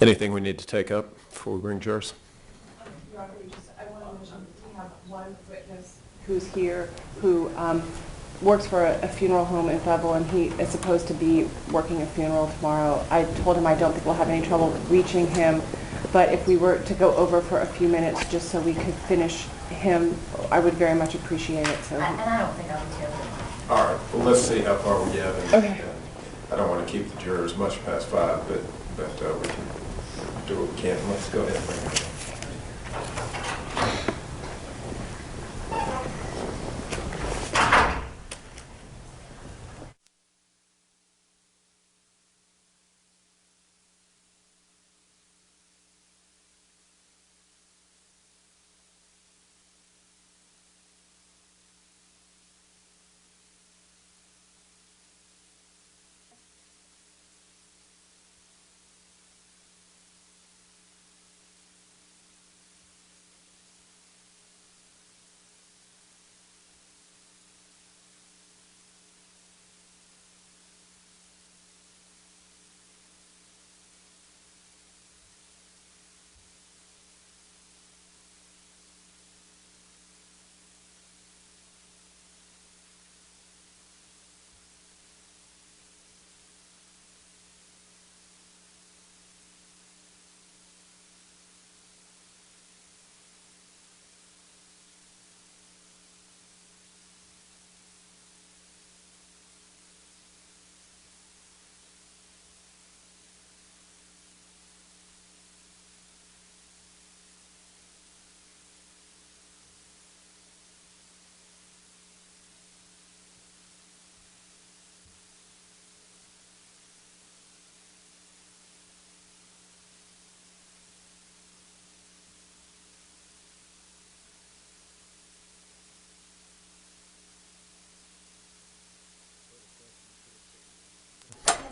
Anything we need to take up before we bring jurors? Your Honor, I want to mention we have one witness who's here who works for a funeral home in Bevel, and he is supposed to be working a funeral tomorrow. I told him I don't think we'll have any trouble reaching him, but if we were to go over for a few minutes just so we could finish him, I would very much appreciate it. So. And I don't think I'll be too. All right. Well, let's see how far we get. And, okay. I don't want to keep the jurors much past 5, but we can do what we can. Let's go ahead and bring it.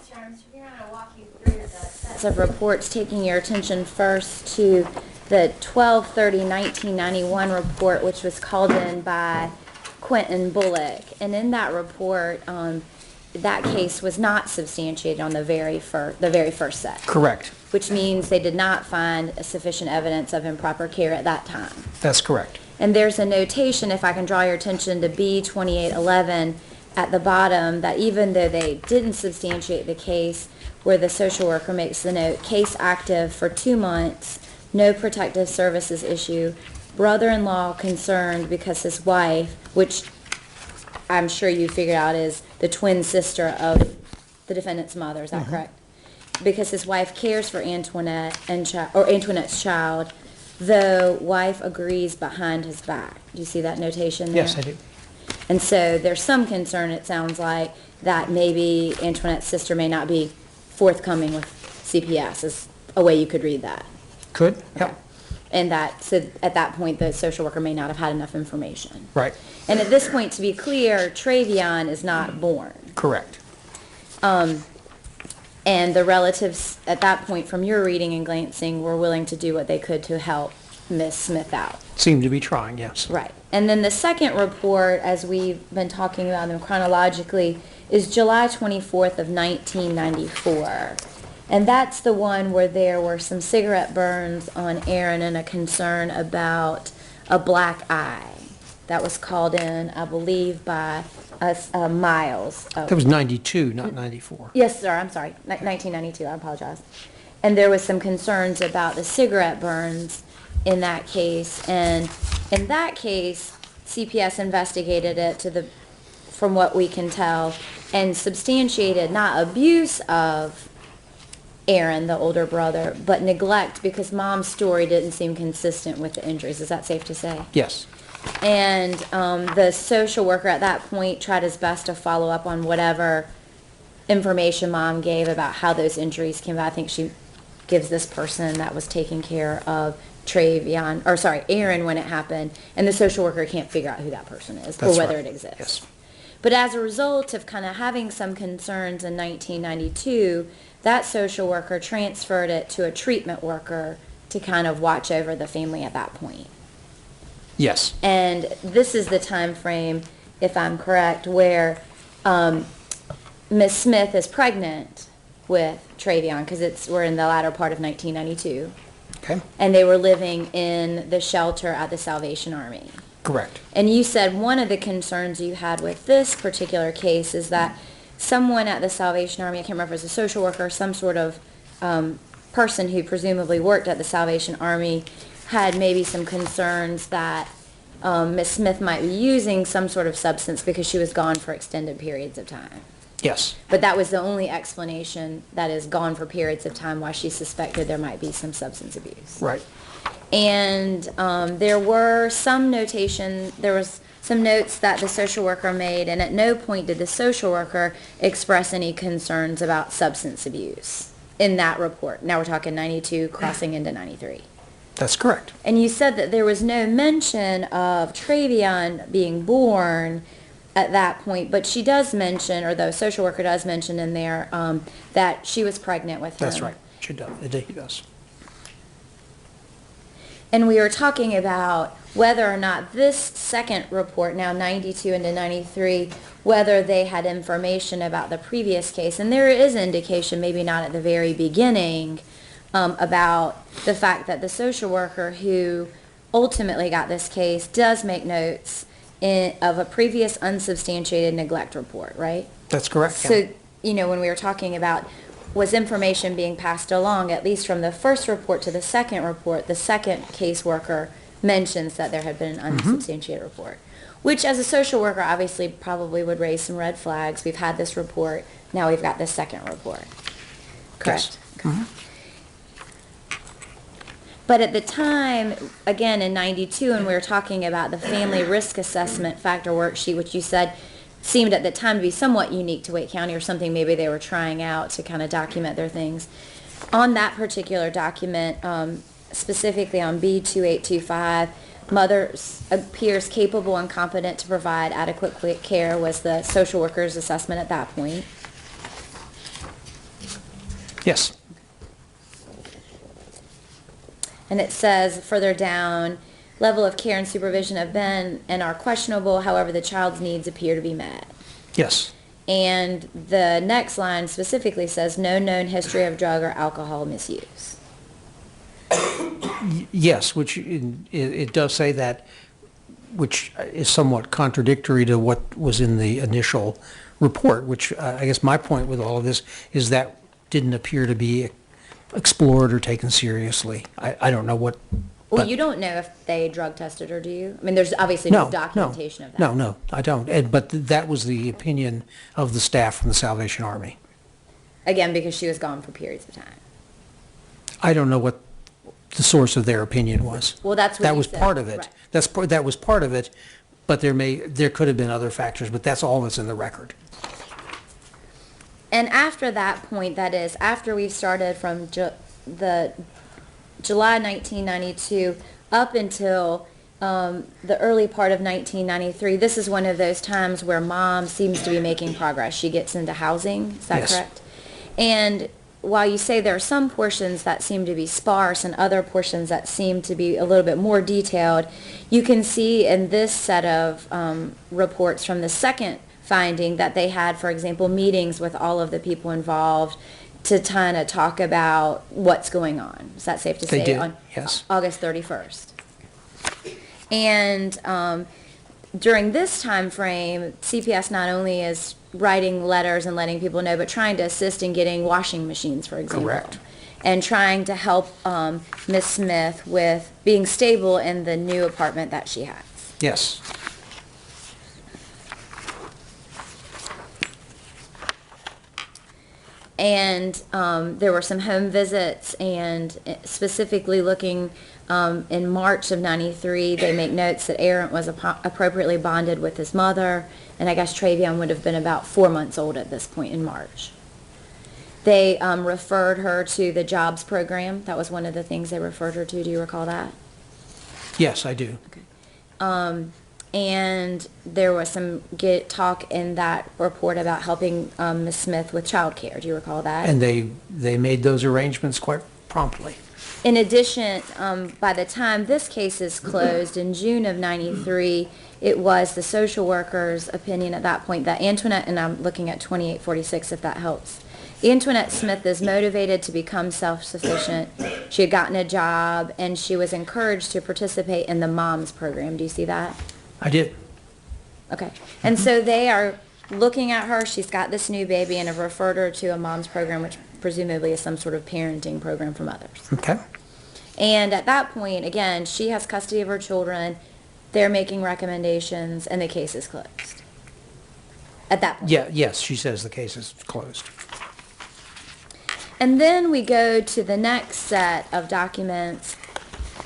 Mr. We're going to walk you through the sets of reports, taking your attention first to the 12/30/1991 report, which was called in by Quentin Bullock. And in that report, that case was not substantiated on the very first set. Correct. Which means they did not find sufficient evidence of improper care at that time. That's correct. And there's a notation, if I can draw your attention to B2811 at the bottom, that even though they didn't substantiate the case, where the social worker makes the note, case active for 2 months, no protective services issue, brother-in-law concerned because his wife, which I'm sure you figured out is the twin sister of the defendant's mother, is that correct? Because his wife cares for Antoinette or Antoinette's child, though wife agrees behind his back. Do you see that notation there? Yes, I do. And so there's some concern, it sounds like, that maybe Antoinette's sister may not be forthcoming with CPS, is a way you could read that. Could, Okay. yeah. And that, so at that point, the social worker may not have had enough information. Right. And at this point, to be clear, Travion is not born. Correct. And the relatives, at that point, from your reading and glancing, were willing to do what they could to help Miss Smith out. Seem to be trying, yes. Right. And then the second report, as we've been talking about them chronologically, is July 24th of 1994. And that's the one where there were some cigarette burns on Aaron and a concern about a black eye. That was called in, I believe, by Miles. That was 92, not 94. Yes, sir, I'm sorry, 1992, I apologize. And there was some concerns about the cigarette burns in that case. And in that case, CPS investigated it from what we can tell, and substantiated not abuse of Aaron, the older brother, but neglect, because Mom's story didn't seem consistent with the injuries. Is that safe to say? Yes. And the social worker at that point tried his best to follow up on whatever information Mom gave about how those injuries came about. I think she gives this person that was taking care of Aaron when it happened, and the social worker can't figure out who that person is. That's or whether right. it exists. Yes. But as a result of kind of having some concerns in 1992, that social worker transferred it to a treatment worker to kind of watch over the family at that point. Yes. And this is the time frame, if I'm correct, where Miss Smith is pregnant with Travion, because we're in the latter part of 1992, Okay, and they were living in the shelter at the Salvation Army. correct. And you said one of the concerns you had with this particular case is that someone at the Salvation Army, I can't remember if it was a social worker or some sort of person who presumably worked at the Salvation Army, had maybe some concerns that Ms. Smith might be using some sort of substance because she was gone for extended periods of time. Yes, But that was the only explanation, that is, gone for periods of time, why she suspected there might be some substance abuse. right. And there was some notes that the social worker made, and at no point did the social worker express any concerns about substance abuse in that report. Now we're talking 92 crossing into 93. That's correct. And you said that there was no mention of Travion being born at that point, but she does mention, or the social worker does mention in there, that she was pregnant with him. That's right. She does. He does. And we were talking about whether or not this second report, now 92 into 93, whether they had information about the previous case. And there is indication, maybe not at the very beginning, about the fact that the social worker who ultimately got this case does make notes of a previous unsubstantiated neglect report, right? That's correct. So, when we were talking about was information being passed along, at least from the first report to the second report, the second caseworker mentions that there had been an unsubstantiated report, which as a social worker obviously probably would raise some red flags. We've had this report, now we've got this second report. Correct? Yes. Mm-hmm. But at the time, again in 92, and we were talking about the family risk assessment factor worksheet, which you said seemed at the time to be somewhat unique to Wake County, or something maybe they were trying out to kind of document their things. On that particular document, specifically on B2825, mothers appears capable and competent to provide adequate care was the social worker's assessment at that point. Yes. And it says further down, level of care and supervision have been and are questionable, however the child's needs appear to be met. Yes. And the next line specifically says no known history of drug or alcohol misuse. Yes, which it does say that, which is somewhat contradictory to what was in the initial report, which I guess my point with all of this is that didn't appear to be explored or taken seriously. I don't know what. Well, you don't know if they drug tested her, do you? I mean, there's obviously no documentation of that. No, I don't. But that was the opinion of the staff from the Salvation Army. Again, because she was gone for periods of time. I don't know what the source of their opinion was. Well, that's what that you was said. part of it. Right. That was part of it, but there could have been other factors. But that's all that's in the record. And after that point, that is, after we've started from the July 1992 up until the early part of 1993, this is one of those times where mom seems to be making progress. She gets into housing, is that Yes. correct? And while you say there are some portions that seem to be sparse and other portions that seem to be a little bit more detailed, you can see in this set of reports from the second finding that they had, for example, meetings with all of the people involved to kind of talk about what's going on. Is that safe to say? They did, On yes. August 31st. And during this time frame, CPS not only is writing letters and letting people know, but trying to assist in getting washing machines, for example. Correct. And trying to help Ms. Smith with being stable in the new apartment that she has. Yes. And there were some home visits, and specifically looking in March of 93, they make notes that Aaron was appropriately bonded with his mother, and I guess Travion would have been about 4 months old at this point in March. They referred her to the jobs program. That was one of the things they referred her to. Do you recall that? Yes, I do. Okay. And there was some talk in that report about helping Ms. Smith with child care. Do you recall that? And they made those arrangements quite promptly. In addition, by the time this case is closed in June of 93, it was the social worker's opinion at that point that Antoinette, and I'm looking at 2846 if that helps, Antoinette Smith is motivated to become self-sufficient. She had gotten a job, and she was encouraged to participate in the MOMS program. Do you see that? I did. Okay. And so they are looking at her. She's got this new baby and have referred her to a MOMS program, which presumably is some sort of parenting program for mothers. Okay. And at that point, again, she has custody of her children. They're making recommendations, and the case is closed. At that point. Yeah, yes, she says the case is closed. And then we go to the next set of documents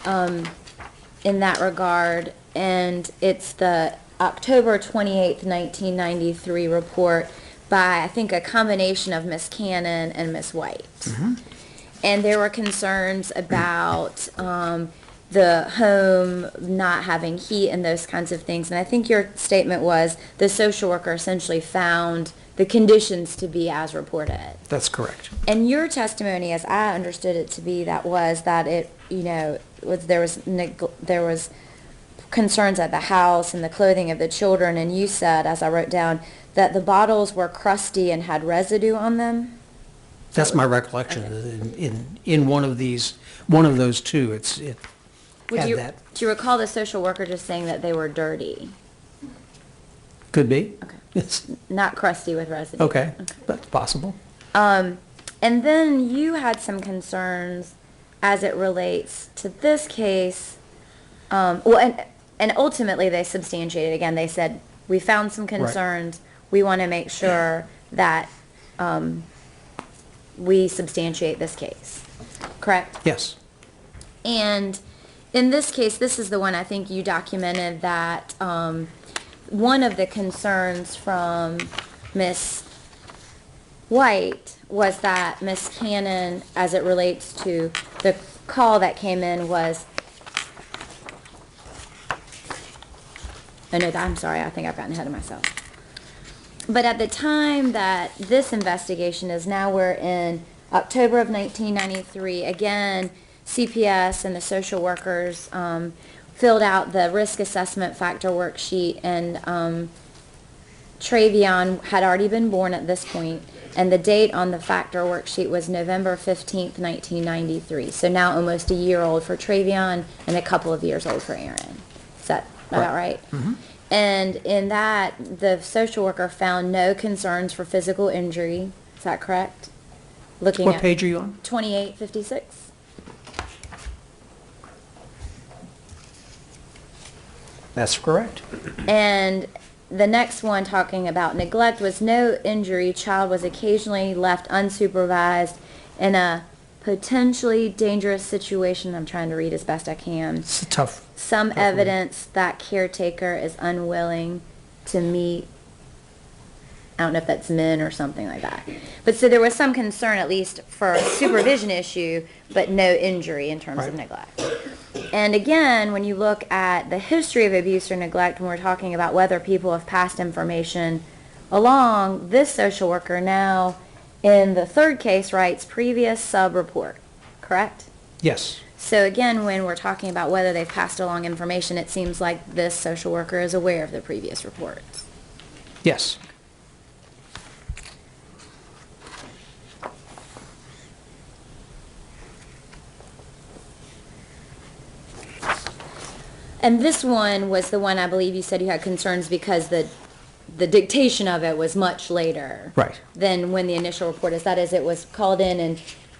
in that regard, and it's the October 28th, 1993 report by, I think, a combination of Miss Cannon and Miss White. Mm-hmm. And there were concerns about the home not having heat and those kinds of things. And I think your statement was the social worker essentially found the conditions to be as reported. That's correct. And your testimony, as I understood it to be, that was that it, there was concerns at the house and the clothing of the children, and you said, as I wrote down, that the bottles were crusty and had residue on them. That's my recollection. Okay. In one of those two, it had that. Do you recall the social worker just saying that they were dirty? Could be. Okay. Yes. Not crusty with residue. Okay. That's possible. And then you had some concerns as it relates to this case. And ultimately they substantiated. Again, they said, we found some concerns. Right. We want to make sure that we substantiate this case. Correct? Yes. And in this case, this is the one I think you documented that one of the concerns from Miss White was that Miss Cannon, as it relates to the call that came in, was, I'm sorry, I think I've gotten ahead of myself. But at the time that this investigation is, now we're in October of 1993, again, CPS and the social workers filled out the risk assessment factor worksheet, and Travion had already been born at this point, and the date on the factor worksheet was November 15th, 1993. So now almost a year old for Travion and a couple of years old for Aaron. Is that about right? Mm-hmm. And in that, the social worker found no concerns for physical injury. Is that correct? Looking What at page are you on? 2856. That's correct. And the next one, talking about neglect, was no injury. Child was occasionally left unsupervised in a potentially dangerous situation. I'm trying to read as best I can. It's a tough. Some evidence that caretaker is unwilling to meet. I don't know if that's men or something like that. But so there was some concern, at least for a supervision issue, but no injury in terms of neglect. And again, when you look at the history of abuse or neglect, when we're talking about whether people have passed information along, this social worker now in the third case writes previous sub-report, correct? Yes. So again, when we're talking about whether they've passed along information, it seems like this social worker is aware of the previous reports. Yes. And this one was the one I believe you said you had concerns because the dictation of it was much later. Right. Than when the initial report is. That is, it was called in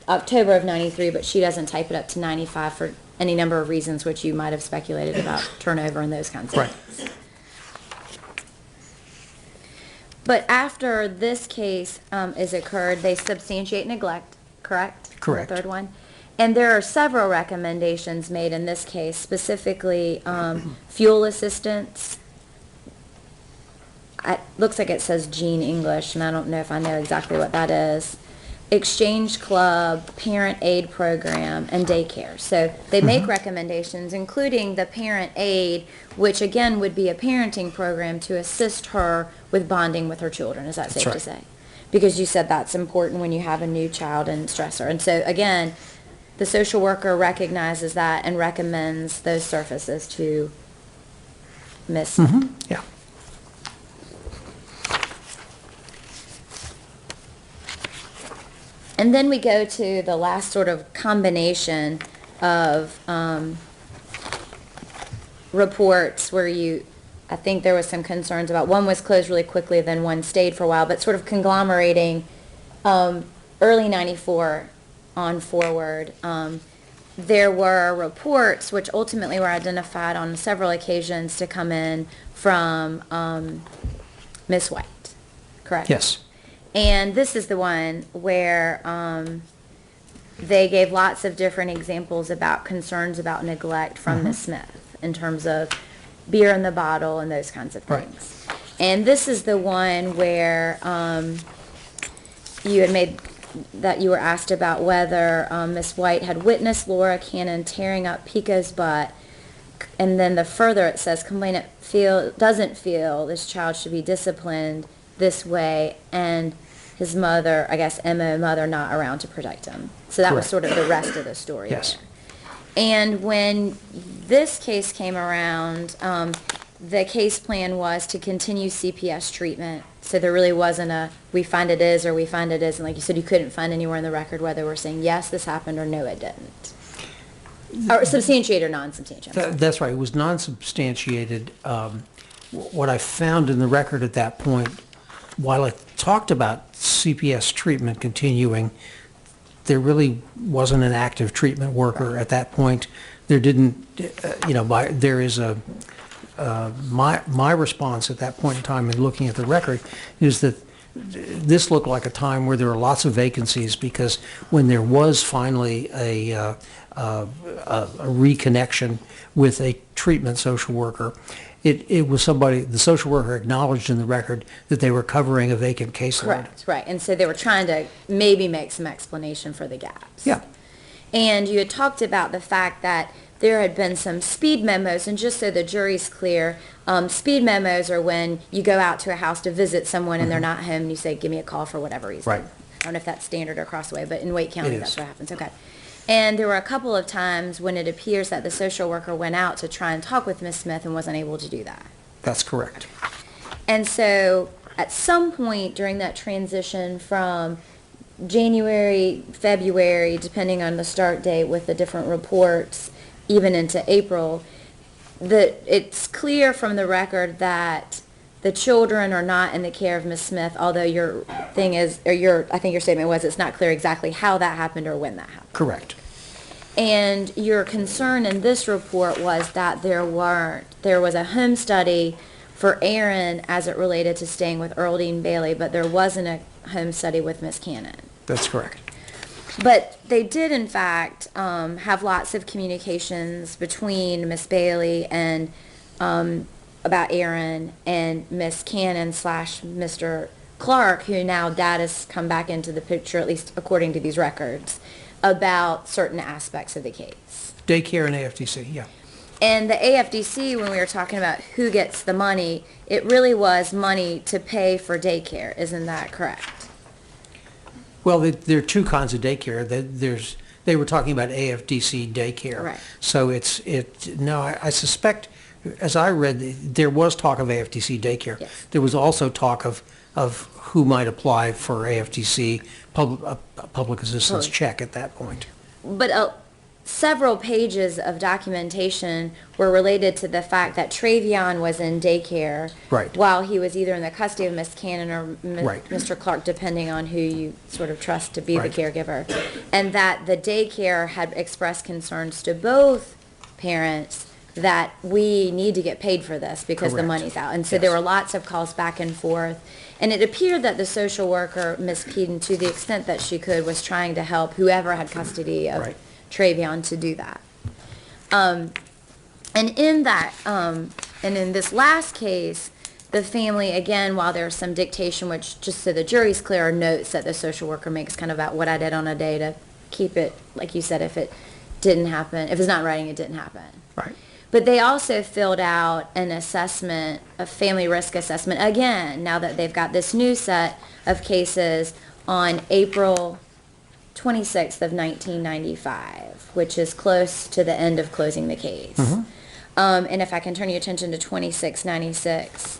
October of 93, but she doesn't type it up to 95 for any number of reasons, which you might have speculated about turnover and those kinds of things. But after this case is occurred, they substantiate neglect, correct? Correct. The third one. And there are several recommendations made in this case, specifically fuel assistance. It looks like it says Gene English, and I don't know if I know exactly what that is. Exchange club, parent aid program, and daycare. So they make recommendations, including the parent aid, which again would be a parenting program to assist her with bonding with her children. Is that safe to say? Because you said that's important when you have a new child and stressor. And so again, the social worker recognizes that and recommends those services to Miss. Yeah. And then we go to the last sort of combination of reports where I think there was some concerns about, one was closed really quickly, then one stayed for a while, but sort of conglomerating early 94 on forward. There were reports which ultimately were identified on several occasions to come in from Miss White, correct? Yes. And this is the one where they gave lots of different examples about concerns about neglect from Miss Smith in terms of beer in the bottle and those kinds of Right. things. And this is the one where you had made that you were asked about whether Miss White had witnessed Laura Cannon tearing up Pico's butt, and then the further it says complainant doesn't feel this child should be disciplined this way, and his mother, I guess Emma, mother, not around to protect him. So that was Correct. sort of the rest of the story. Yes. There. And when this case came around, the case plan was to continue CPS treatment. So there really wasn't a, we find it is or we find it isn't. Like you said, you couldn't find anywhere in the record whether we're saying, yes, this happened, or no, it didn't. Or substantiated or non-substantiated. That's right. It was non-substantiated. What I found in the record at that point, while it talked about CPS treatment continuing, there really wasn't an active treatment worker at that point. There didn't, there is a, my response at that point in time in looking at the record is that this looked like a time where there were lots of vacancies, because when there was finally a reconnection with a treatment social worker, it was somebody, the social worker acknowledged in the record that they were covering a vacant caseload. Correct, right. And so they were trying to maybe make some explanation for the gaps. Yeah. And you had talked about the fact that there had been some speed memos, and just so the jury's clear, speed memos are when you go out to a house to visit someone and they're not home, and you say, give me a call for whatever reason. Right. I don't know if that's standard or across the way, but in Wake County, It that's is. what happens. Okay. And there were a couple of times when it appears that the social worker went out to try and talk with Miss Smith and wasn't able to do that. That's correct. And so at some point during that transition from January, February, depending on the start date with the different reports, even into April, it's clear from the record that the children are not in the care of Miss Smith, although your thing is, or I think your statement was, it's not clear exactly how that happened or when that happened. Correct. And your concern in this report was that there was a home study for Aaron as it related to staying with Earldine Bailey, but there wasn't a home study with Miss Cannon. That's correct. But they did, in fact, have lots of communications between Miss Bailey and about Aaron and Miss Cannon / Mr. Clark, who now Dad has come back into the picture, at least according to these records, about certain aspects of the case. Daycare and AFDC, yeah. And the AFDC, when we were talking about who gets the money, it really was money to pay for daycare. Isn't that correct? Well, there are two kinds of daycare. They were talking about AFDC daycare. Right. So I suspect, as I read, there was talk of AFDC daycare. Yes. There was also talk of who might apply for AFDC public assistance check at that point. But several pages of documentation were related to the fact that Travion was in daycare Right. while he was either in the custody of Miss Cannon or Right. Mr. Clark, depending on who you sort of trust to be Right. the caregiver, and that the daycare had expressed concerns to both parents that we need to get paid for this because the Correct. money's out. And so Yes. there were lots of calls back and forth. And it appeared that the social worker, Miss Peden, to the extent that she could, was trying to help whoever had custody of Right. Travion to do that. And in that, and in this last case, the family, again, while there's some dictation, which just so the jury's clear, are notes that the social worker makes kind of about what I did on a day to keep it, like you said, if it didn't happen, if it's not in writing, it didn't happen. Right. But they also filled out an assessment, a family risk assessment, again, now that they've got this new set of cases on April 26th of 1995, which is close to the end of closing the case. And if I can turn your attention to 2896,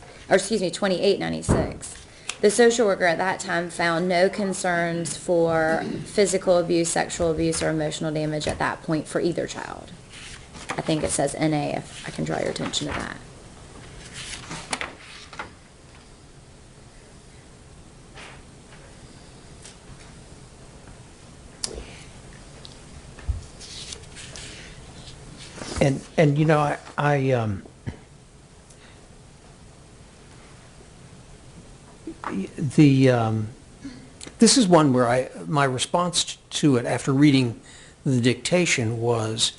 The social worker at that time found no concerns for physical abuse, sexual abuse, or emotional damage at that point for either child. I think it says NA, if I can draw your attention to that. And you know, this is one where my response to it after reading the dictation was,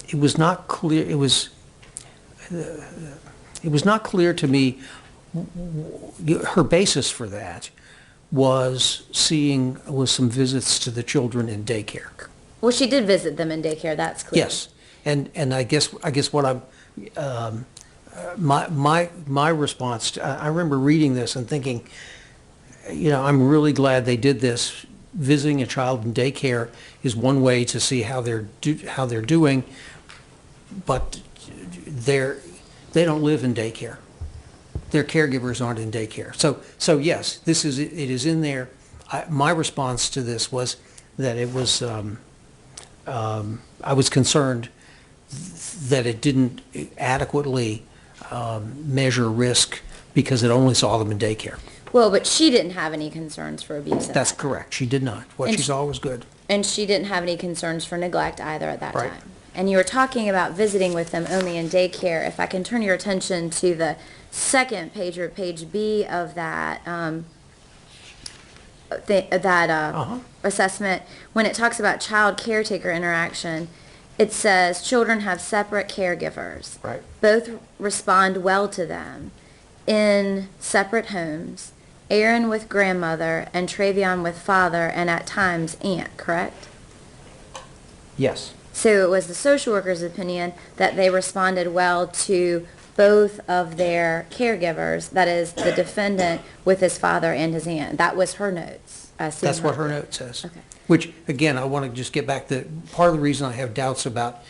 it was not clear, it was not clear to me, her basis for that was some visits to the children in daycare. Well, she did visit them in daycare, that's clear. Yes, and I guess what I'm, my response to, I remember reading this and thinking, you know, I'm really glad they did this. Visiting a child in daycare is one way to see how they're doing, but they don't live in daycare. Their caregivers aren't in daycare. So yes, it is in there. My response to this was that it was, I was concerned that it didn't adequately measure risk because it only saw them in daycare. Well, but she didn't have any concerns for abuse at That's that time. correct. She did not. What And she saw was good. And she didn't have any concerns for neglect either at that Right. time. And you were talking about visiting with them only in daycare. If I can turn your attention to the second page, or page B of that assessment, when it talks about child caretaker interaction, it says children have separate caregivers. Right. Both respond well to them in separate homes. Aaron with grandmother and Travion with father and at times aunt, correct? Yes. So it was the social worker's opinion that they responded well to both of their caregivers, that is, the defendant with his father and his aunt. That was her notes. That's what her note says. Okay. Which, again, I want to just get back to, part of the reason I have doubts about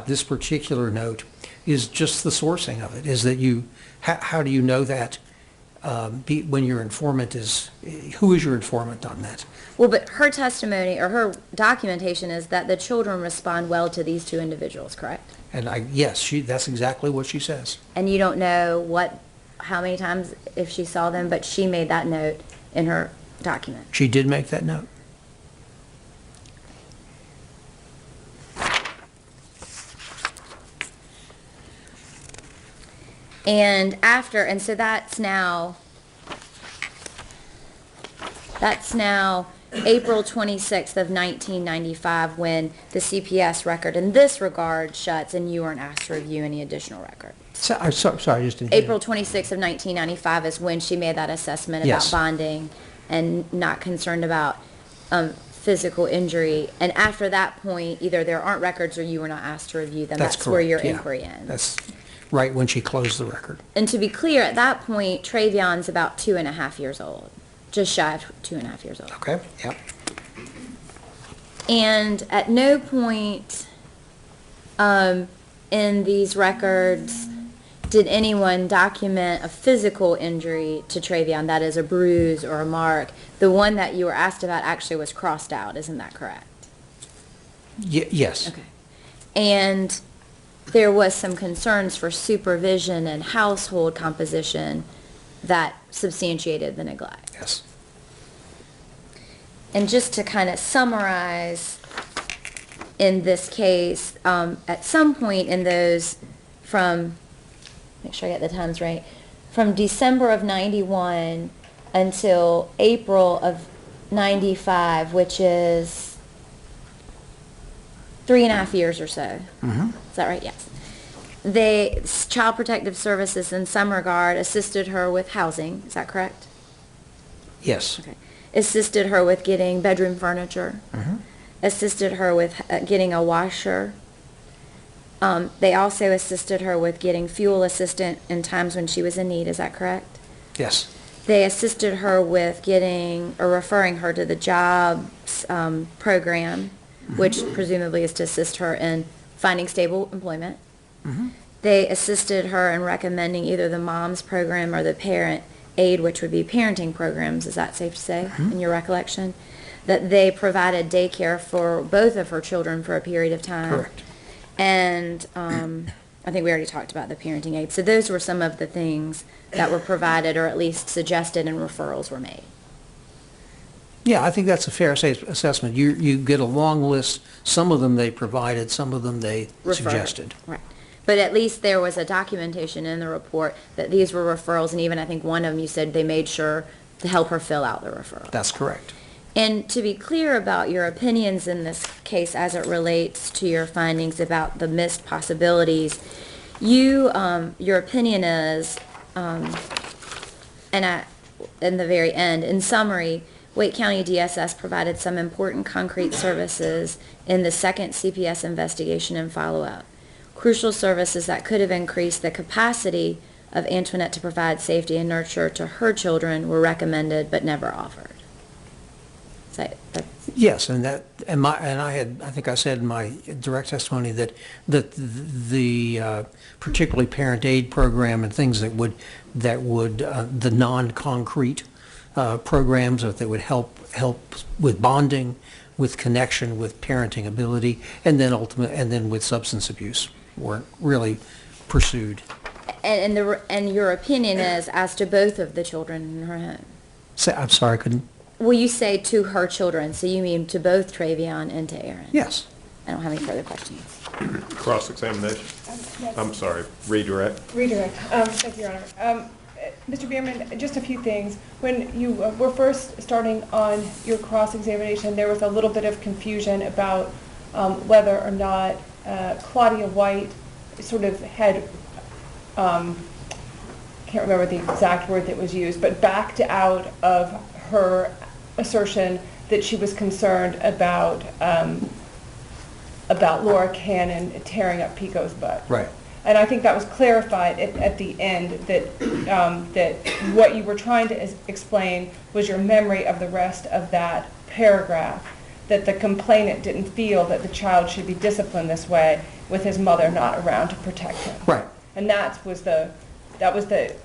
this particular note is just the sourcing of it, is that how do you know that when your informant is, who is your informant on that? Well, but her testimony, or her documentation, is that the children respond well to these two individuals, correct? And yes, that's exactly what she says. And you don't know how many times if she saw them, but she made that note in her document. She did make that note. And so that's now April 26th of 1995 when the CPS record in this regard shuts and you weren't asked to review any additional record. Sorry, I just didn't hear April you. 26th of 1995 is when she made that assessment Yes. about bonding and not concerned about physical injury. And after that point, either there aren't records or you were not asked to review them. That's where your correct, yeah. inquiry ends. That's right when she closed the record. And to be clear, at that point, Travion's about 2.5 years old, just shy of 2.5 years old. Okay, yep. And at no point in these records did anyone document a physical injury to Travion, that is a bruise or a mark. The one that you were asked about actually was crossed out, isn't that correct? Yes. Okay. And there was some concerns for supervision and household composition that substantiated the neglect. Yes. And just to kind of summarize, in this case, at some point in those make sure I get the times right, from December of 91 until April of 95, which is 3.5 years or so. Mm-hmm. Is that right? Yes. Child Protective Services in some regard assisted her with housing. Is that correct? Yes. Okay. Assisted her with getting bedroom furniture. Mm-hmm. Assisted her with getting a washer. They also assisted her with getting fuel assistance in times when she was in need. Is that correct? Yes. They assisted her with getting or referring her to the jobs program, which presumably is to assist her in finding stable employment. Mm-hmm. They assisted her in recommending either the mom's program or the parent aid, which would be parenting programs, is that safe to say, in your recollection? That they provided daycare for both of her children for a period of time. Correct. And I think we already talked about the parenting aid. So those were some of the things that were provided, or at least suggested, and referrals were made. Yeah, I think that's a fair assessment. You get a long list. Some of them they provided, some of them they suggested. Right. But at least there was a documentation in the report that these were referrals, and even I think one of them you said they made sure to help her fill out the referral. That's correct. And to be clear about your opinions in this case as it relates to your findings about the missed possibilities, your opinion is, in the very end, in summary, Wake County DSS provided some important concrete services in the second CPS investigation and follow-up. Crucial services that could have increased the capacity of Antoinette to provide safety and nurture to her children were recommended but never offered. So Yes, I think I said in my direct testimony that the particularly parent aid program and things that would the non-concrete programs that would help with bonding, with connection, with parenting ability, and then with substance abuse weren't really pursued. And your opinion is as to both of the children in her home? I'm sorry, I couldn't. Well, you say to her children, so you mean to both Travion and to Aaron? Yes. I don't have any further questions. Cross-examination? Yes. I'm sorry, redirect. Redirect. Thank you, Your Honor. Mr. Bierman, just a few things. When you were first starting on your cross-examination, there was a little bit of confusion about whether or not Claudia White sort of had, can't remember the exact word that was used, but backed out of her assertion that she was concerned about Laura Cannon tearing up Pico's butt. Right. And I think that was clarified at the end, that that what you were trying to explain was your memory of the rest of that paragraph, that the complainant didn't feel that the child should be disciplined this way with his mother not around to protect him. Right. And that was the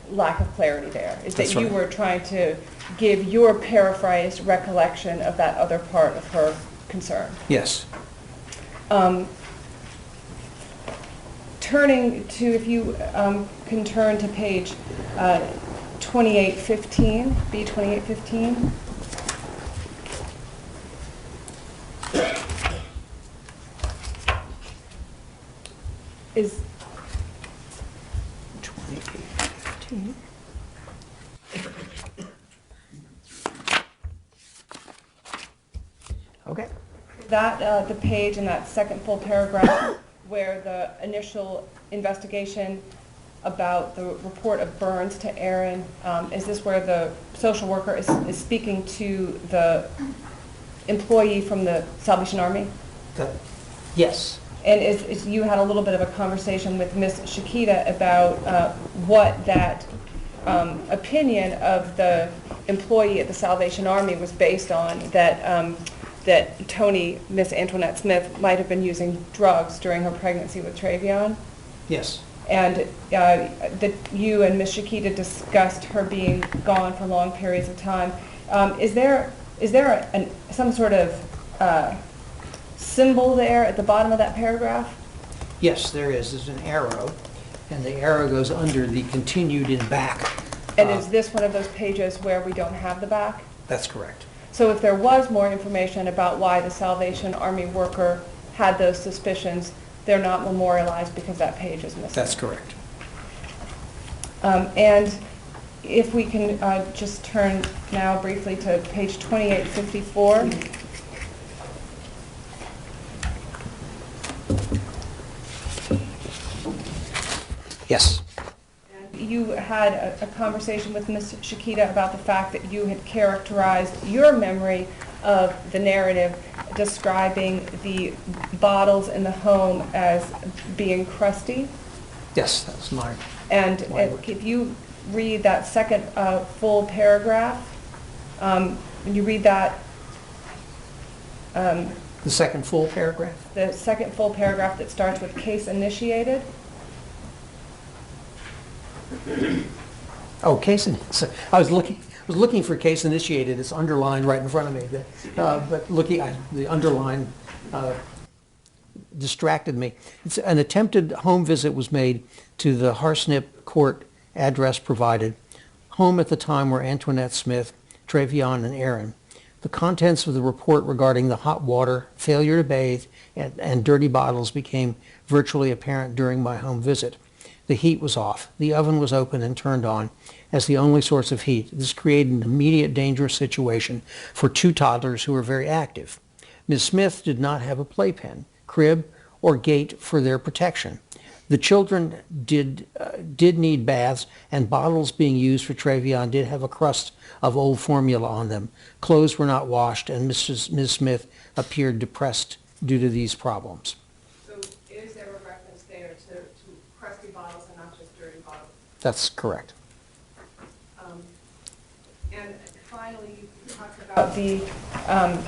lack of clarity there, is that That's you right. were trying to give your paraphrased recollection of that other part of her concern. Yes. Turning to, if you can turn to page 2815, B2815. Is 2815. Okay. that the page in that second full paragraph where the initial investigation about the report of burns to Aaron, is this where the social worker is speaking to the employee from the Salvation Army? Yes. And you had a little bit of a conversation with Miss Shakita about what that opinion of the employee at the Salvation Army was based on, that Tony, Miss Antoinette Smith, might have been using drugs during her pregnancy with Travion. Yes. And that you and Miss Shakita discussed her being gone for long periods of time. Is there some sort of symbol there at the bottom of that paragraph? Yes, there is. There's an arrow, and the arrow goes under the continued in back. And is this one of those pages where we don't have the back? That's correct. So if there was more information about why the Salvation Army worker had those suspicions, they're not memorialized because that page is missing. That's correct. And if we can just turn now briefly to page 2854. Yes. You had a conversation with Ms. Shakita about the fact that you had characterized your memory of the narrative describing the bottles in the home as being crusty. Yes, that's mine. And if you read that second full paragraph, when you read that, The second full paragraph? the second full paragraph that starts with case initiated, Oh, I was looking for case initiated. It's underlined right in front of me. But the underline distracted me. An attempted home visit was made to the Harsnip Court address provided. Home at the time were Antoinette Smith, Travion, and Aaron. The contents of the report regarding the hot water, failure to bathe, and dirty bottles became virtually apparent during my home visit. The heat was off. The oven was open and turned on as the only source of heat. This created an immediate dangerous situation for two toddlers who were very active. Ms. Smith did not have a playpen, crib, or gate for their protection. The children did need baths, and bottles being used for Travion did have a crust of old formula on them. Clothes were not washed, and Ms. Smith appeared depressed due to these problems. So is there a reference there to crusty bottles and not just dirty bottles? That's correct. And finally, you talked about the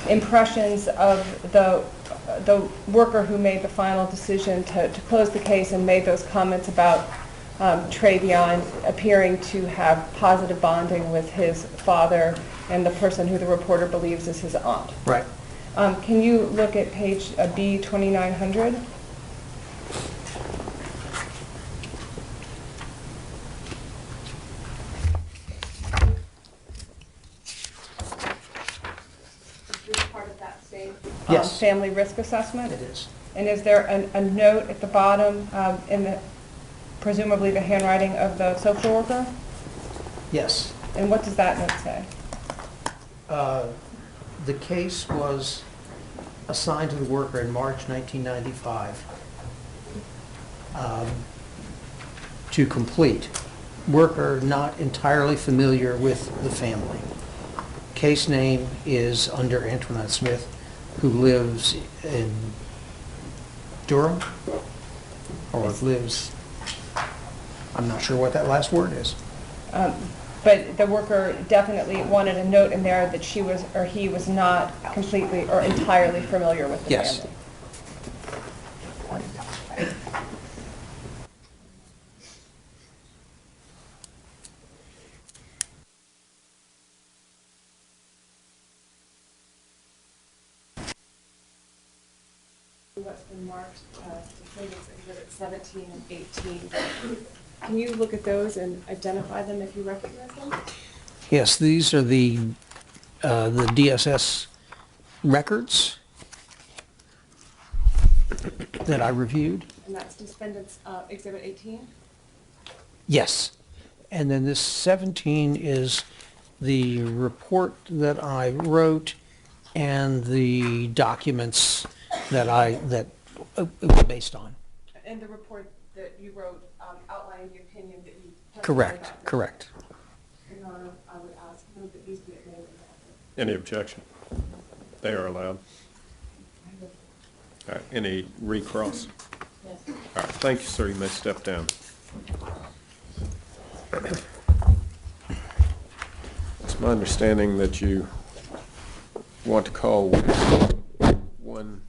impressions of the worker who made the final decision to close the case and made those comments about Travion appearing to have positive bonding with his father and the person who the reporter believes is his aunt. Right. Can you look at page B2900? Yes. Family risk assessment? It is. And is there a note at the bottom in presumably the handwriting of the social worker? Yes. And what does that note say? The case was assigned to the worker in March 1995 to complete. Worker not entirely familiar with the family. Case name is under Antoinette Smith, who lives in Durham, or lives, I'm not sure what that last word is. But the worker definitely wanted a note in there that she was, or he was not completely or entirely familiar with the Yes. family. What's been marked, exhibit 17 and 18. Can you look at those and identify them if you recognize them? Yes, these are the DSS records that I reviewed. And that's defendant's exhibit 18? Yes. And then this 17 is the report that I wrote and the documents that it was based on. And the report that you wrote outlining the opinion that you testified Correct, about. correct. Your Honor, I would ask that these be admitted. Any objection? They are allowed. All right, any recross? Yes. All right, thank you, sir. You may step down. It's my understanding that you want to call one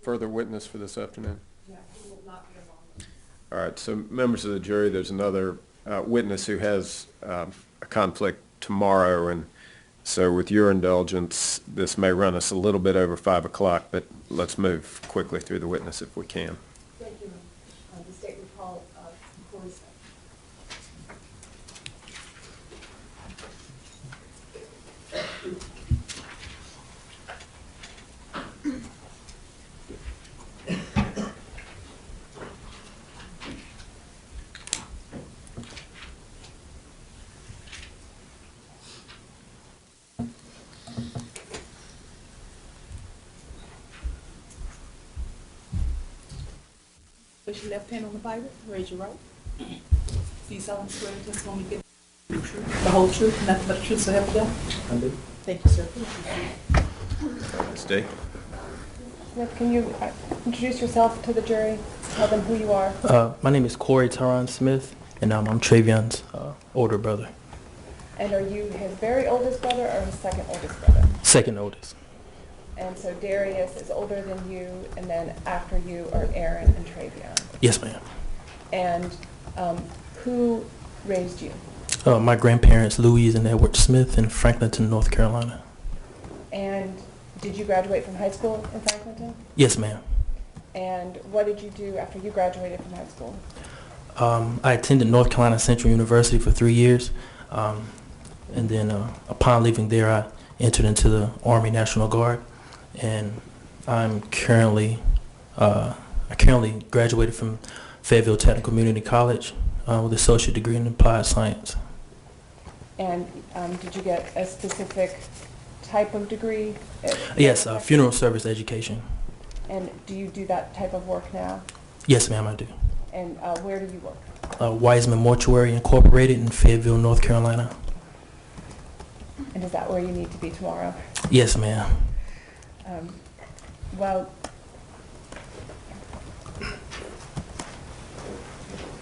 further witness for this afternoon? Yeah, he will not be along. All right, so members of the jury, there's another witness who has a conflict tomorrow, and so with your indulgence, this may run us a little bit over 5 o'clock, but let's move quickly through the witness if we can. Thank you. The state will call Cory. Place your left hand on the Bible, raise your right. Do you solemnly swear to testimony you give the truth, the whole truth, and nothing but the truth, so help you God? I do. Thank you, sir. Stay. Smith, can you introduce yourself to the jury? Tell them who you are. My name is Cory Smith, and I'm Travion's older brother. And are you his very oldest brother or his second oldest brother? Second oldest. And so Darius is older than you, and then after you are Aaron and Travion. Yes, ma'am. And who raised you? My grandparents, Louise and Edward Smith, in Franklinton, North Carolina. And did you graduate from high school in Franklinton? Yes, ma'am. And what did you do after you graduated from high school? I attended North Carolina Central University for 3 years, and then upon leaving there, I entered into the Army National Guard, and I currently graduated from Fayetteville Technical Community College with an associate degree in applied science. And did you get a specific type of degree? Yes, funeral service education. And do you do that type of work now? Yes, ma'am, I do. And where do you work? Wiseman Mortuary Incorporated in Fayetteville, North Carolina. And is that where you need to be tomorrow? Yes, ma'am. Well,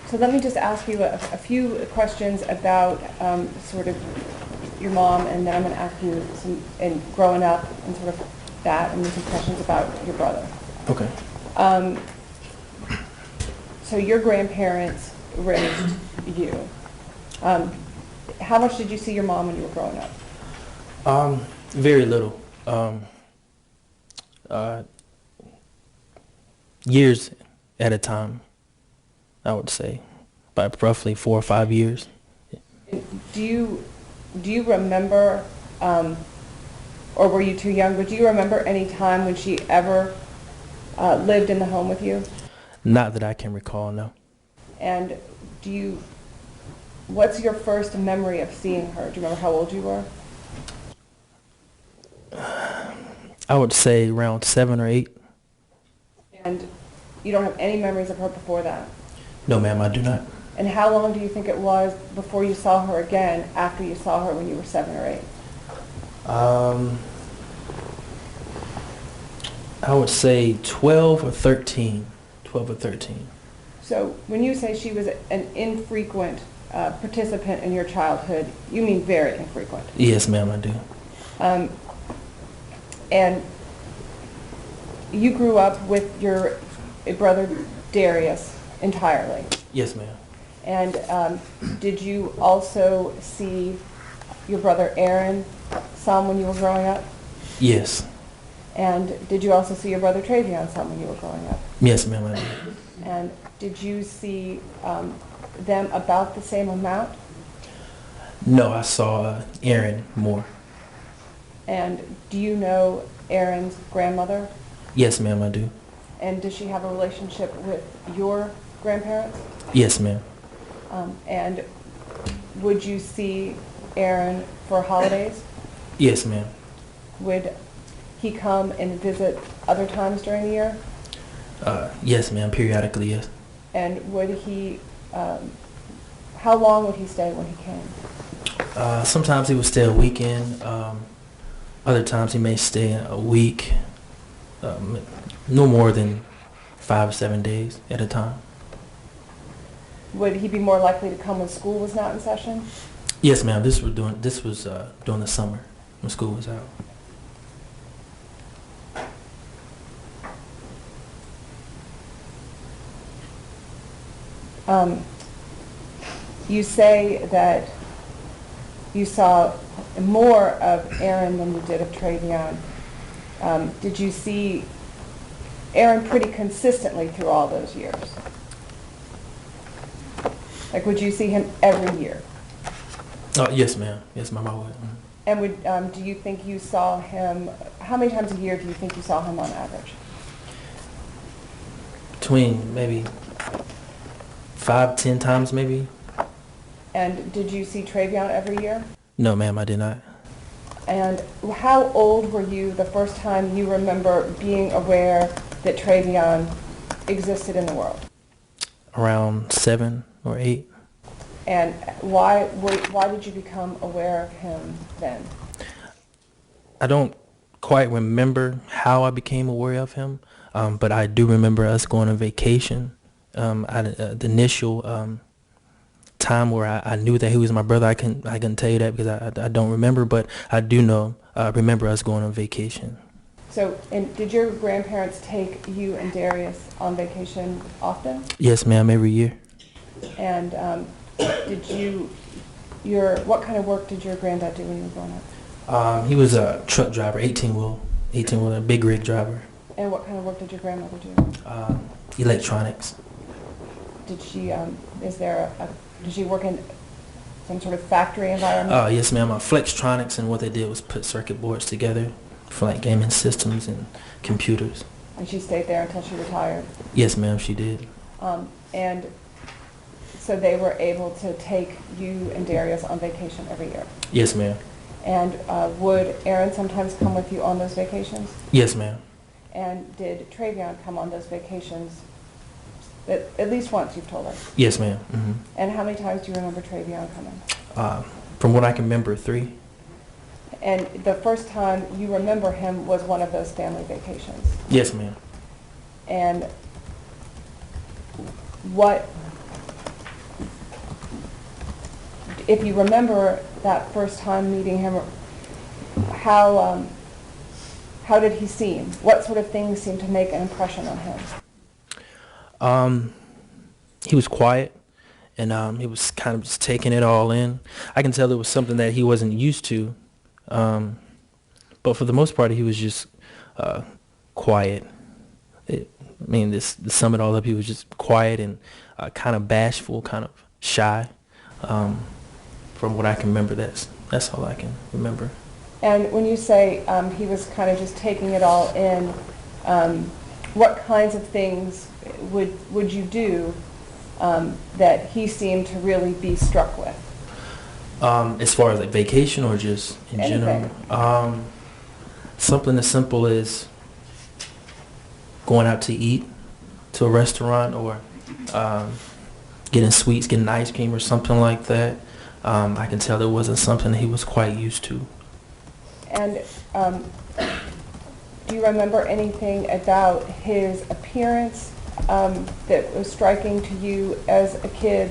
so let me just ask you a few questions about sort of your mom, and then I'm going to ask you some, and growing up, and sort of that, and then some questions about your brother. Okay. So your grandparents raised you. How much did you see your mom when you were growing up? Very little. Years at a time, I would say, by roughly 4 or 5 years. Do you remember, or were you too young, but do you remember any time when she ever lived in the home with you? Not that I can recall, no. And what's your first memory of seeing her? Do you remember how old you were? I would say around 7 or 8. And you don't have any memories of her before that? No, ma'am, I do not. And how long do you think it was before you saw her again after you saw her when you were 7 or 8? I would say 12 or 13. 12 or 13. So when you say she was an infrequent participant in your childhood, you mean very infrequent? Yes, ma'am, I do. And you grew up with your brother Darius entirely? Yes, ma'am. And did you also see your brother Aaron some when you were growing up? Yes. And did you also see your brother Travion some when you were growing up? Yes, ma'am, I did. And did you see them about the same amount? No, I saw Aaron more. And do you know Aaron's grandmother? Yes, ma'am, I do. And does she have a relationship with your grandparents? Yes, ma'am. And would you see Aaron for holidays? Yes, ma'am. Would he come and visit other times during the year? Yes, ma'am, periodically, yes. And would he, how long would he stay when he came? Sometimes he would stay a weekend. Other times he may stay a week. No more than 5 or 7 days at a time. Would he be more likely to come when school was not in session? Yes, ma'am. This was during the summer when school was out. You say that you saw more of Aaron than you did of Travion. Did you see Aaron pretty consistently through all those years? Like, would you see him every year? Yes, ma'am. Yes, ma'am, I would. And do you think you saw him, how many times a year do you think you saw him on average? Between maybe 5, 10 times maybe. And did you see Travion every year? No, ma'am, I did not. And how old were you the first time you remember being aware that Travion existed in the world? Around 7 or 8. And why did you become aware of him then? I don't quite remember how I became aware of him, but I do remember us going on vacation. The initial time where I knew that he was my brother, I couldn't tell you that because I don't remember, but I do know, remember us going on vacation. So, and did your grandparents take you and Darius on vacation often? Yes, ma'am, every year. And what kind of work did your granddad do when you were growing up? He was a truck driver, 18-wheeler, big rig driver. And what kind of work did your grandmother do? Electronics. Did she, did she work in some sort of factory environment? Yes, ma'am. Flextronics, and what they did was put circuit boards together for like gaming systems and computers. And she stayed there until she retired? Yes, ma'am, she did. And so they were able to take you and Darius on vacation every year? Yes, ma'am. And would Aaron sometimes come with you on those vacations? Yes, ma'am. And did Travion come on those vacations at least once, you've told us? Yes, ma'am. Mm-hmm. And how many times do you remember Travion coming? From what I can remember, 3. And the first time you remember him was one of those family vacations? Yes, ma'am. And what, if you remember that first time meeting him, how did he seem? What sort of things seemed to make an impression on him? He was quiet, and he was kind of just taking it all in. I can tell it was something that he wasn't used to, but for the most part, he was just quiet. To sum it all up, he was just quiet and kind of bashful, kind of shy. From what I can remember, that's all I can remember. And when you say he was kind of just taking it all in, what kinds of things would you do that he seemed to really be struck with? As far as like vacation or just in Anything. general? Something as simple as going out to eat to a restaurant, or getting sweets, getting ice cream or something like that. I can tell it wasn't something he was quite used to. And do you remember anything about his appearance that was striking to you as a kid?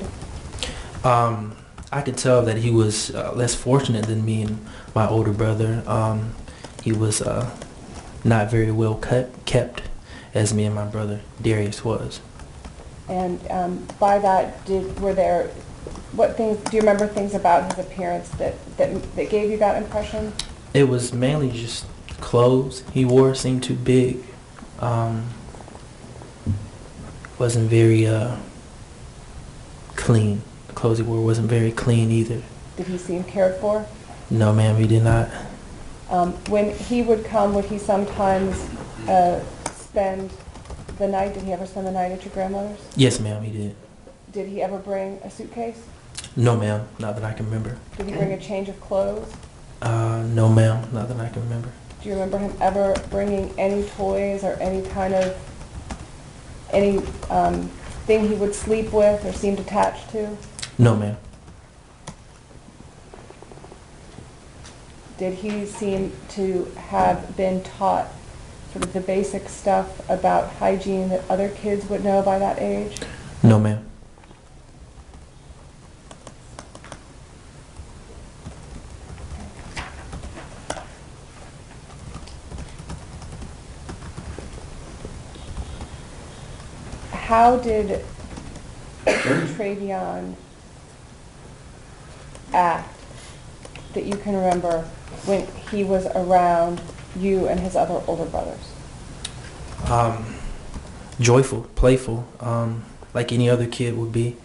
I could tell that he was less fortunate than me and my older brother. He was not very well kept as me and my brother Darius was. And by that, what things, do you remember things about his appearance that gave you that impression? It was mainly just clothes he wore seemed too big. Wasn't very clean. The clothes he wore wasn't very clean either. Did he seem cared for? No, ma'am, he did not. When he would come, would he sometimes spend the night? Did he ever spend the night at your grandmother's? Yes, ma'am, he did. Did he ever bring a suitcase? No, ma'am, not that I can remember. Did he bring a change of clothes? No, ma'am, not that I can remember. Do you remember him ever bringing any toys or any thing he would sleep with or seemed attached to? No, ma'am. Did he seem to have been taught sort of the basic stuff about hygiene that other kids would know by that age? No, ma'am. How did Travion act that you can remember when he was around you and his other older brothers? Joyful, playful, like any other kid would be.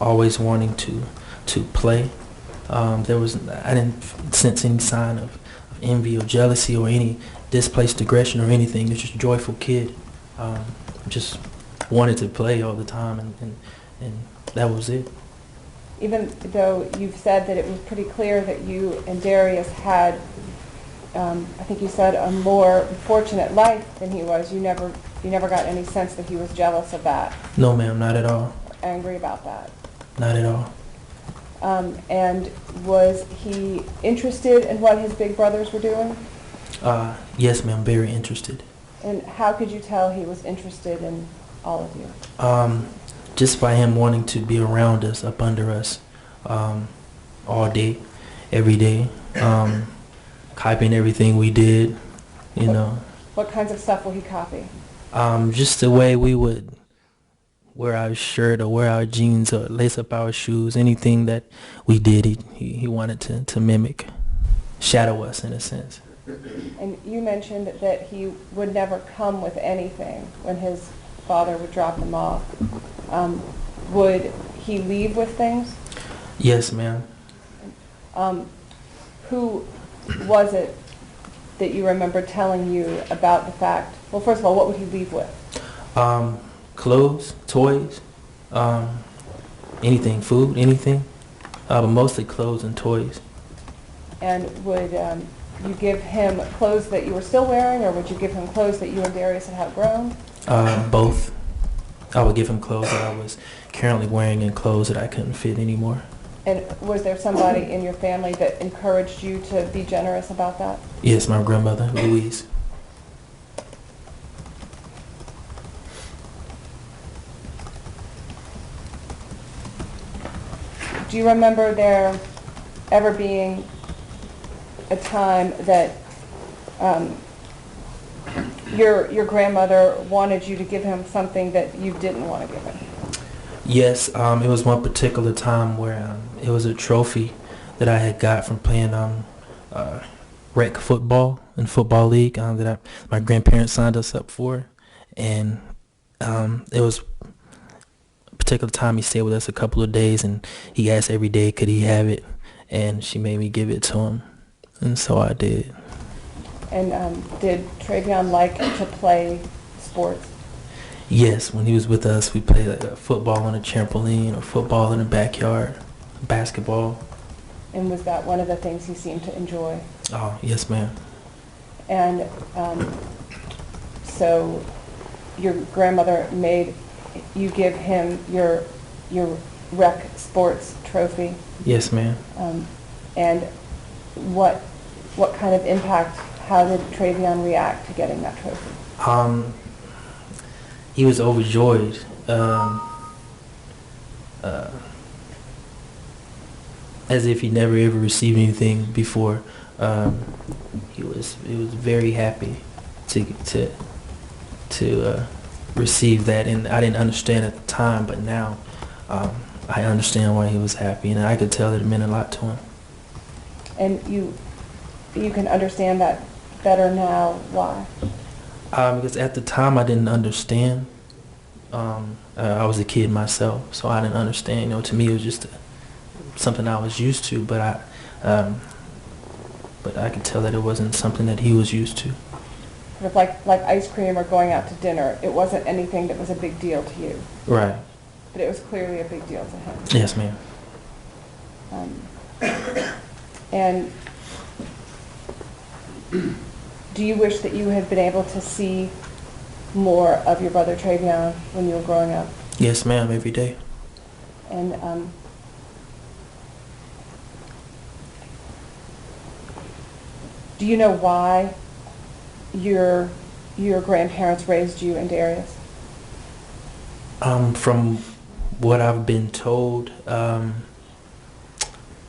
Always wanting to play. I didn't sense any sign of envy or jealousy or any displaced aggression or anything. It's just a joyful kid. Just wanted to play all the time, and that was it. Even though you've said that it was pretty clear that you and Darius had, I think you said, a more fortunate life than he was, you never got any sense that he was jealous of that? No, ma'am, not at all. Or angry about that? Not at all. And was he interested in what his big brothers were doing? Yes, ma'am, very interested. And how could you tell he was interested in all of you? Just by him wanting to be around us, up under us, all day, every day, copying everything we did, you know. What kinds of stuff will he copy? Just the way we would wear our shirt or wear our jeans or lace up our shoes. Anything that we did, he wanted to mimic, shadow us in a sense. And you mentioned that he would never come with anything when his father would drop him off. Would he leave with things? Yes, ma'am. Who was it that you remember telling you about the fact? Well, first of all, what would he leave with? Clothes, toys, anything, food, anything, but mostly clothes and toys. And would you give him clothes that you were still wearing, or would you give him clothes that you and Darius had outgrown? Both. I would give him clothes that I was currently wearing and clothes that I couldn't fit anymore. And was there somebody in your family that encouraged you to be generous about that? Yes, my grandmother, Louise. Do you remember there ever being a time that your grandmother wanted you to give him something that you didn't want to give him? Yes, it was one particular time where it was a trophy that I had got from playing rec football in football league that my grandparents signed us up for, and it was a particular time he stayed with us a couple of days, and he asked every day could he have it, and she made me give it to him, and so I did. And did Travion like to play sports? Yes, when he was with us, we played like football on a trampoline or football in the backyard, basketball. And was that one of the things he seemed to enjoy? Oh, yes, ma'am. And so your grandmother made you give him your rec sports trophy. Yes, ma'am. And what kind of impact, how did Travion react to getting that trophy? He was overjoyed. As if he never ever received anything before. He was very happy to receive that, and I didn't understand at the time, but now I understand why he was happy, and I could tell that it meant a lot to him. And you can understand that better now. Why? Because at the time I didn't understand. I was a kid myself, so I didn't understand. You know, to me it was just something I was used to, but I could tell that it wasn't something that he was used to. Sort of like ice cream or going out to dinner. It wasn't anything that was a big deal to you. Right. But it was clearly a big deal to him. Yes, ma'am. And do you wish that you had been able to see more of your brother Travion when you were growing up? Yes, ma'am, every day. And do you know why your grandparents raised you and Darius? From what I've been told,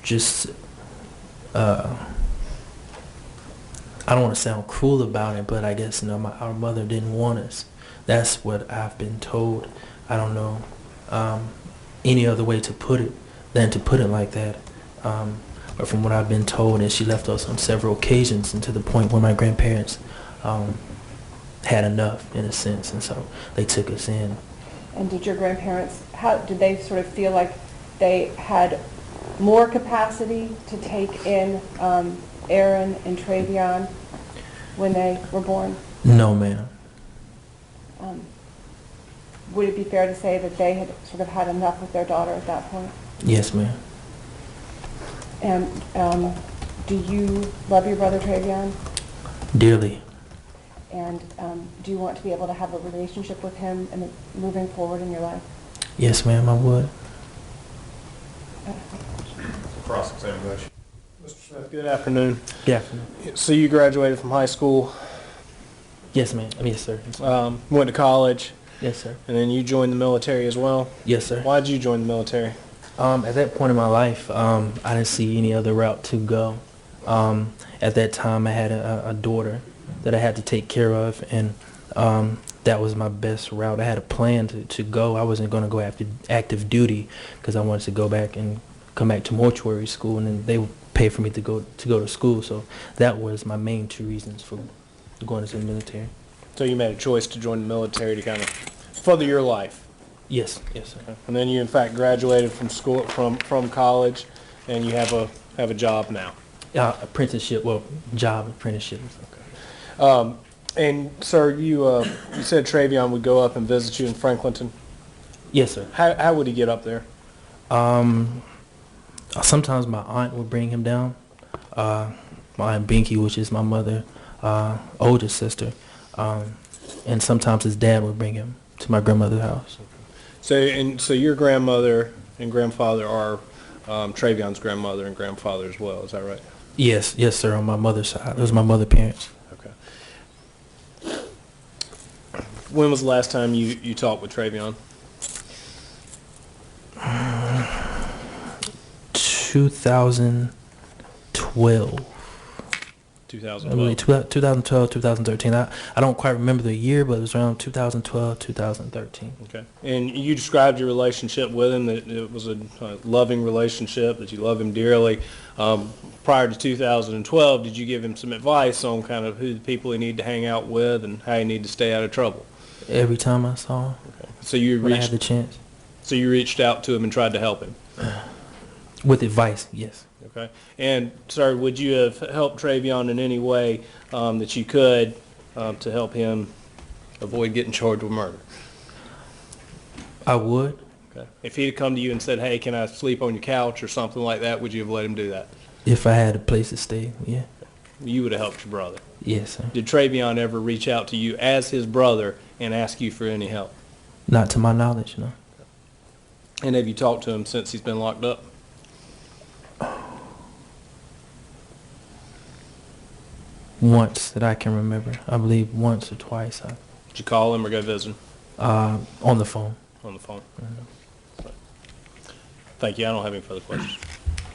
just I don't want to sound cruel about it, but I guess our mother didn't want us. That's what I've been told. I don't know any other way to put it than to put it like that. But from what I've been told, and she left us on several occasions, and to the point where my grandparents had enough, in a sense, and so they took us in. And did your grandparents, how did they sort of feel like they had more capacity to take in Aaron and Travion when they were born? No, ma'am. Would it be fair to say that they had sort of had enough with their daughter at that point? Yes, ma'am. And do you love your brother Travion? Dearly. And do you want to be able to have a relationship with him and moving forward in your life? Yes, ma'am, I would. Cross-examination. Mr. Smith, good afternoon. Yeah. So you graduated from high school, Yes, ma'am. Yes, sir. went to college, Yes, sir. and then you joined the military as well. Yes, sir. Why did you join the military? At that point in my life, I didn't see any other route to go. At that time, I had a daughter that I had to take care of, and that was my best route. I had a plan to go. I wasn't going to go after active duty because I wanted to go back and come back to mortuary school, and then they would pay for me to go to school. So that was my main two reasons for going into the military. So you made a choice to join the military to kind of further your life. Yes, yes, sir. And then you in fact graduated from school, from college, and you have a job now. Apprenticeship, well, job apprenticeship. And sir, you said Travion would go up and visit you in Franklinton. Yes, sir. How would he get up there? Sometimes my aunt would bring him down. My aunt Binky, which is my mother, older sister, and sometimes his dad would bring him to my grandmother's house. So your grandmother and grandfather are Travion's grandmother and grandfather as well. Is that right? Yes, yes, sir. On my mother's side, it was my mother's parents. Okay. When was the last time you talked with Travion? 2012. 2012. I believe 2012, 2013. I don't quite remember the year, but it was around 2012, 2013. Okay. And you described your relationship with him, that it was a loving relationship, that you love him dearly. Prior to 2012, did you give him some advice on kind of who the people he need to hang out with and how he need to stay out of trouble? Every time I saw him, Okay. So you when I had the chance. So you reached out to him and tried to help him? With advice, yes. Okay. And, sir, would you have helped Travion in any way that you could to help him avoid getting charged with murder? I would. Okay. If he had come to you and said, hey, can I sleep on your couch or something like that, would you have let him do that? If I had a place to stay, yeah. You would have helped your brother. Yes, sir. Did Travion ever reach out to you as his brother and ask you for any help? Not to my knowledge, no. And have you talked to him since he's been locked up? Once that I can remember. I believe once or twice. Did you call him or go visit him? On the phone. On the phone. Thank you. I don't have any further questions.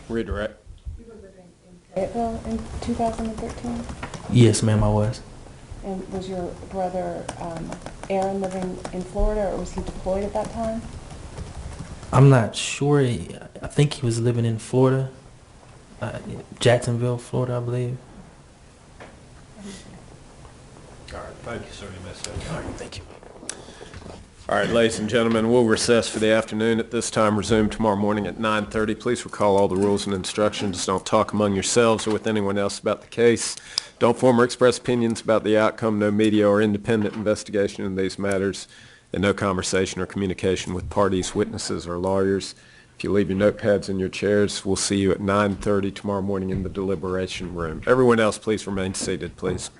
Redirect. You were living in Fayetteville in 2013? Yes, ma'am, I was. And was your brother Aaron living in Florida, or was he deployed at that time? I'm not sure. I think he was living in Florida. Jacksonville, Florida, I believe. All right, thank you, sir. You missed that. All right, thank you. All right, ladies and gentlemen, we'll recess for the afternoon. At this time, resume tomorrow morning at 9:30. Please recall all the rules and instructions. Don't talk among yourselves or with anyone else about the case. Don't form or express opinions about the outcome. No media or independent investigation in these matters, and no conversation or communication with parties, witnesses, or lawyers. If you leave your notepads in your chairs, we'll see you at 9:30 tomorrow morning in the deliberation room. Everyone else, please remain seated, please.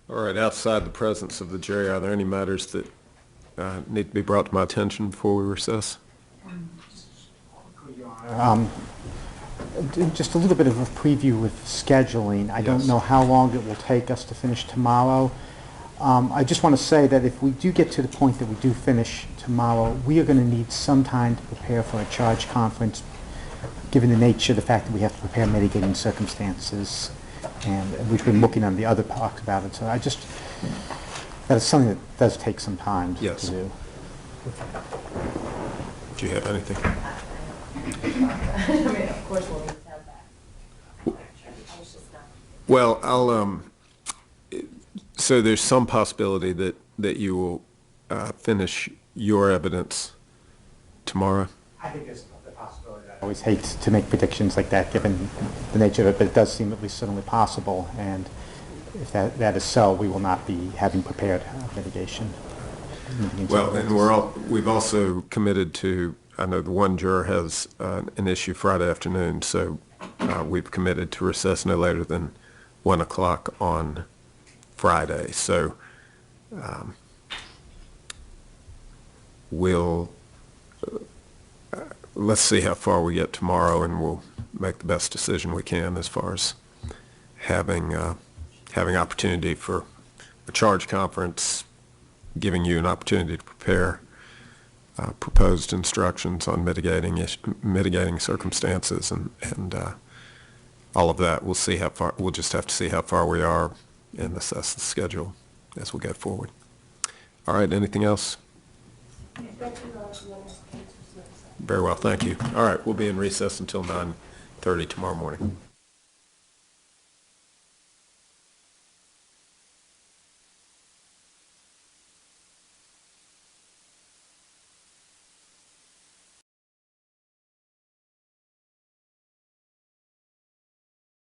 All right, outside the presence of the jury, are there any matters that need to be brought to my attention before we recess? Just a little bit of a preview with scheduling. I don't know how long it will take us to finish tomorrow. I just want to say that if we do get to the point that we do finish tomorrow, we are going to need some time to prepare for a charge conference, given the nature of the fact that we have to prepare mitigating circumstances, and we've been looking on the other parts about it. So that is something that does take some time to do. Do you have anything? I mean, of course we'll need to have that. I was just not. Well, so there's some possibility that you will finish your evidence tomorrow? I think there's the possibility. I always hate to make predictions like that, given the nature of it, but it does seem at least certainly possible. And if that is so, we will not be having prepared mitigation. Well, and we've also committed to, I know the one juror has an issue Friday afternoon, so we've committed to recess no later than 1 o'clock on Friday. So we'll, let's see how far we get tomorrow, and we'll make the best decision we can as far as having opportunity for a charge conference, giving you an opportunity to prepare proposed instructions on mitigating circumstances, and all of that. We'll see how far. We'll just have to see how far we are and assess the schedule as we go forward. All right. Anything else? Very well. Thank you. All right. We'll be in recess until 9:30 tomorrow morning.